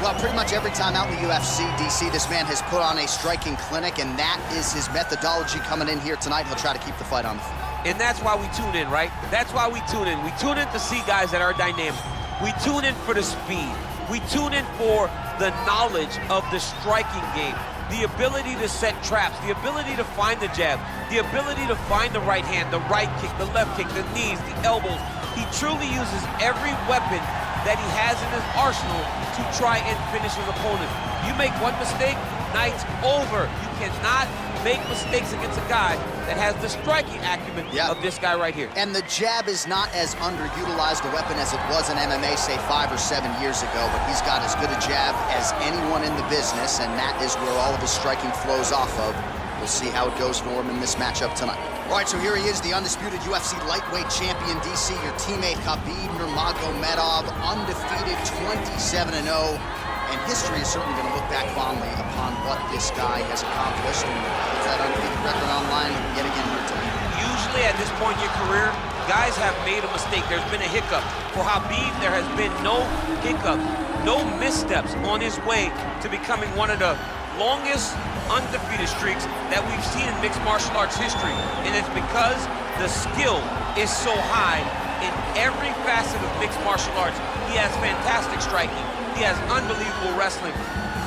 Well, pretty much every time out in the UFC, DC, this man has put on a striking clinic, and that is his methodology coming in here tonight. He'll try to keep the fight on the feet. And that's why we tune in, right? That's why we tune in. We tune in to see guys that are dynamic. We tune in for the speed. We tune in for the knowledge of the striking game, the ability to set traps, the ability to find the jab, the ability to find the right hand, the right kick, the left kick, the knees, the elbows. He truly uses every weapon that he has in his arsenal to try and finish his opponent. You make one mistake, night's over. You cannot make mistakes against a guy that has the striking acumen of this guy right here. And the jab is not as underutilized a weapon as it was in MMA, say 5 or 7 years ago, but he's got as good a jab as anyone in the business, and that is where all of his striking flows off of. We'll see how it goes for him in this matchup tonight. All right, so here he is, the undisputed UFC Lightweight Champion, DC, your teammate Khabib Nurmagomedov, undefeated 27-0. And history is certainly going to look back fondly upon what this guy has accomplished. And with that undefeated record online yet again here tonight. Usually at this point in your career, guys have made a mistake. There's been a hiccup. For Khabib, there has been no hiccup, no missteps on his way to becoming one of the longest undefeated streaks that we've seen in mixed martial arts history. And it's because the skill is so high in every facet of mixed martial arts. He has fantastic striking. He has unbelievable wrestling,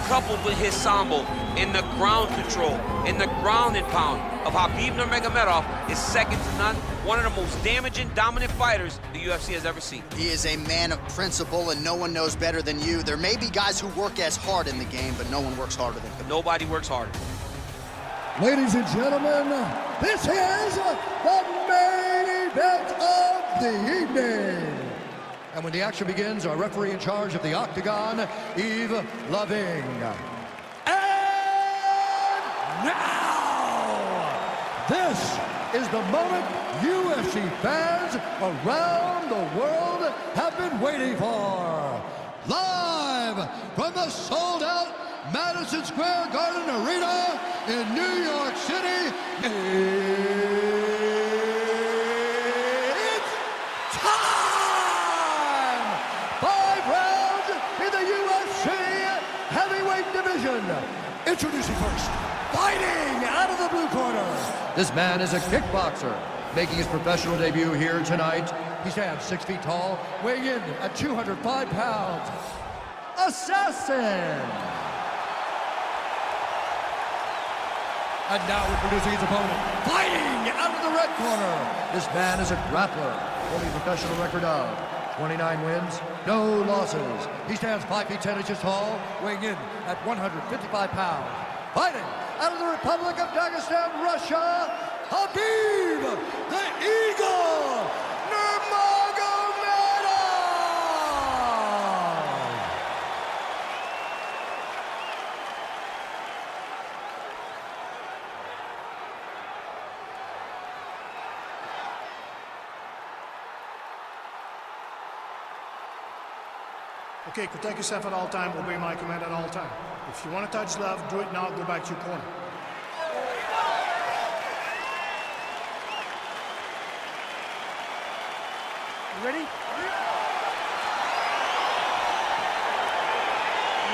coupled with his sambo, and the ground control, and the ground and pound of Khabib Nurmagomedov is second to none. One of the most damaging, dominant fighters the UFC has ever seen. He is a man of principle, and no one knows better than you. There may be guys who work as hard in the game, but no one works harder than him. Nobody works harder. Ladies and gentlemen, this is the main event of the evening. And when the action begins, our referee in charge of the Octagon, Yves Loving. And now, this is the moment UFC fans around the world have been waiting for. Live from the sold-out Madison Square Garden Arena in New York City, it's time! 5 rounds in the UFC heavyweight division. Introducing first, fighting out of the blue corner. This man is a kickboxer, making his professional debut here tonight. He stands 6 feet tall, weighing in at 205 pounds. Assassin! And now introducing his opponent, fighting out of the red corner. This man is a grappler, holding a professional record of 29 wins, no losses. He stands 5 feet 10 inches tall, weighing in at 155 pounds. Fighting out of the Republic of Dagestan, Russia, Khabib the Eagle Nurmagomedov! Okay, protect yourself at all time, obey my command at all time. If you want to touch love, do it now, go back to your corner. You ready? You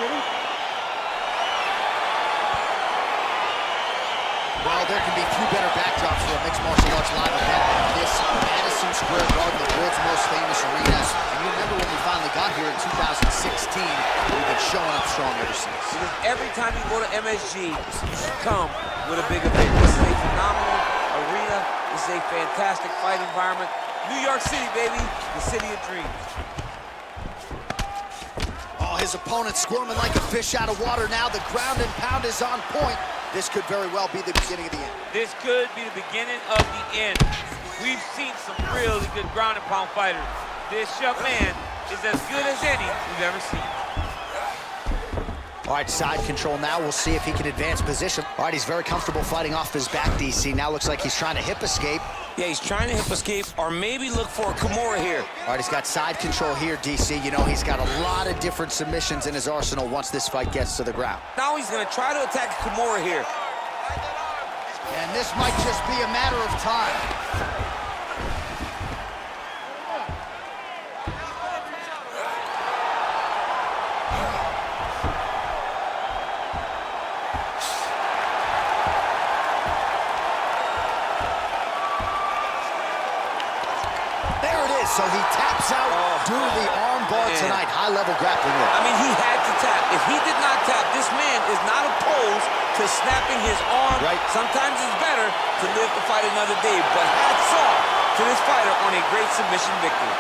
ready? Well, there can be few better backdrops for a mixed martial arts live event than this Madison Square Garden, the world's most famous arena. And you remember when we finally got here in 2016, we've been showing up strong ever since. Because every time you go to MSG, you should come with a big event. This is a phenomenal arena. This is a fantastic fight environment. New York City, baby, the city of dreams. Oh, his opponent squirming like a fish out of water now. The ground and pound is on point. This could very well be the beginning of the end. This could be the beginning of the end. We've seen some really good ground and pound fighters. This young man is as good as any we've ever seen. All right, side control now. We'll see if he can advance position. All right, he's very comfortable fighting off his back, DC. Now looks like he's trying to hip escape. Yeah, he's trying to hip escape or maybe look for a Kimura here. All right, he's got side control here, DC. You know, he's got a lot of different submissions in his arsenal once this fight gets to the ground. Now he's gonna try to attack Kimura here. And this might just be a matter of time. is, so he taps out due to the arm bar tonight. High-level grappling work. I mean, he had to tap. If he did not tap, this man is not opposed to snapping his arm. Right. Sometimes it's better to live to fight another day, but hats off to this fighter on a great submission victory.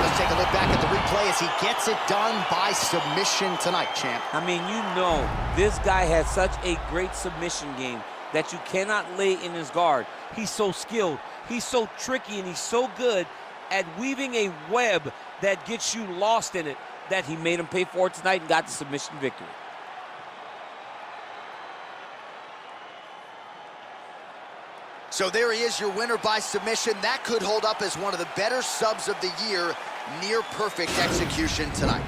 Let's take a look back at the replay as he gets it done by submission tonight, champ. I mean, you know, this guy has such a great submission game that you cannot lay in his guard. He's so skilled, he's so tricky, and he's so good at weaving a web that gets you lost in it that he made him pay for it tonight and got the submission victory. So there he is, your winner by submission. That could hold up as one of the better subs of the year. Near perfect execution tonight.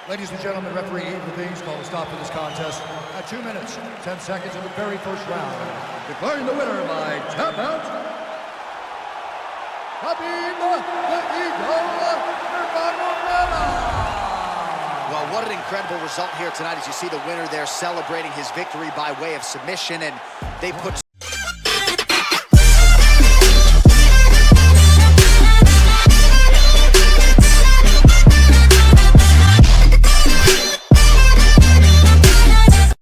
Ladies and gentlemen, referee Ethan Things called a stop to this contest at 2 minutes, 10 seconds of the very first round. Declaring the winner by tap out, Khabib Nurmagomedov. Well, what an incredible result here tonight as you see the winner there celebrating his victory by way of submission, and they put